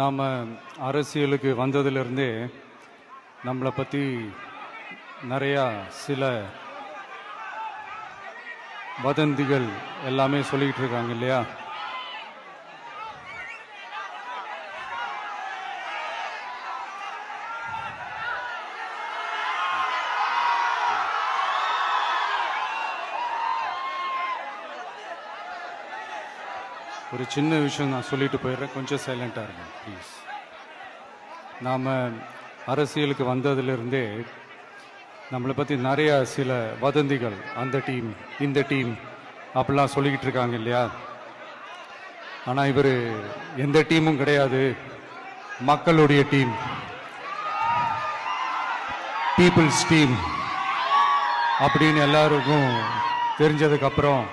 நாம் அரசியலுக்கு வந்ததிலிருந்தே நம்மளை பற்றி நிறையா சில வதந்திகள் எல்லாமே சொல்லிக்கிட்டு இருக்காங்க இல்லையா? ஒரு சின்ன விஷயம் நான் சொல்லிட்டு போயிடுறேன், கொஞ்சம் சைலண்டாக இருங்க ப்ளீஸ். நாம் அரசியலுக்கு வந்ததிலிருந்தே நம்மளை பற்றி நிறைய சில வதந்திகள், அந்த டீம் இந்த டீம் அப்படிலாம் சொல்லிக்கிட்டு இருக்காங்க இல்லையா? ஆனால் இவர் எந்த டீமும் கிடையாது, மக்களுடைய டீம், பீப்புள்ஸ் டீம் அப்படின்னு எல்லாருக்கும் தெரிஞ்சதுக்கப்புறம்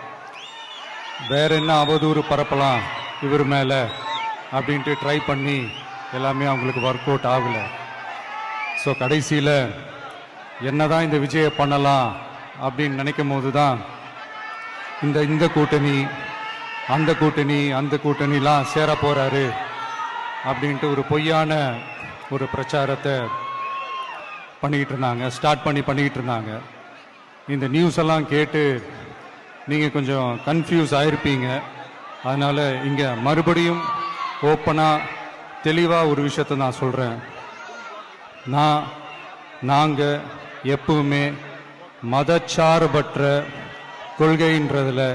வேற என்ன அவதூறு பரப்பலாம் இவர் மேலே அப்படின்ட்டு ட்ரை பண்ணி எல்லாமே அவங்களுக்கு ஒர்க் அவுட் ஆகலை. ஸோ கடைசியில் என்னதான் இந்த விஜயை பண்ணலாம் அப்படின்னு நினைக்கும் போது தான் இந்த கூட்டணி அந்த கூட்டணிலாம் சேர போகிறாரு அப்படின்ட்டு ஒரு பொய்யான ஒரு பிரச்சாரத்தை பண்ணிக்கிட்டு இருந்தாங்க. இந்த நியூஸ் எல்லாம் கேட்டு நீங்கள் கொஞ்சம் கன்ஃபியூஸ் ஆகிருப்பீங்க. அதனால் இங்கே மறுபடியும் ஓப்பனாக தெளிவாக ஒரு விஷயத்தை நான் சொல்கிறேன். நாங்கள் எப்பவுமே மதச்சார்பற்ற கொள்கைன்றதில்,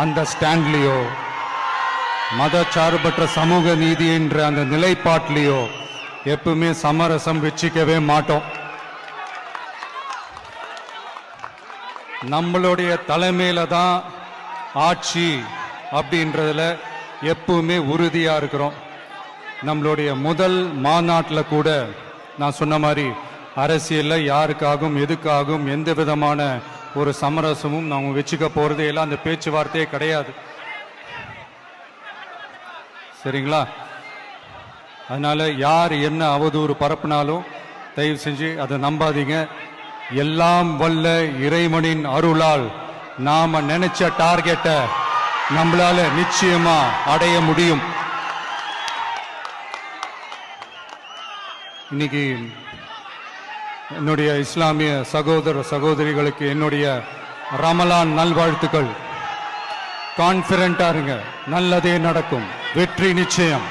அந்த ஸ்டாண்ட்லேயோ, மதச்சார்பற்ற சமூக நீதின்ற அந்த நிலைப்பாட்டிலையோ எப்பவுமே சமரசம் வச்சுக்கவே மாட்டோம். நம்மளுடைய தலைமையில தான் ஆட்சி அப்படின்றதுல எப்பவுமே உறுதியாக இருக்கிறோம். நம்மளுடைய முதல் மாநாட்டில் கூட நான் சொன்ன மாதிரி அரசியலில் யாருக்காகவும் எதுக்காகவும் எந்த விதமான ஒரு சமரசமும் நாம் வச்சுக்க போகிறதே இல்லை, அந்த பேச்சுவார்த்தையே கிடையாது. சரிங்களா? அதனால் யார் என்ன அவதூறு பரப்புனாலும் தயவு செஞ்சு அதை நம்பாதீங்க. எல்லாம் வல்ல இறைவனின் அருளால் நாம நினைச்ச டார்கெட்டை நம்மளால நிச்சயமா அடைய முடியும். இன்னைக்கு என்னுடைய இஸ்லாமிய சகோதர சகோதரிகளுக்கு என்னுடைய ரமலான் நல்வாழ்த்துக்கள். கான்ஃபிடென்ட்டா இருங்க, நல்லதே நடக்கும், வெற்றி நிச்சயம்.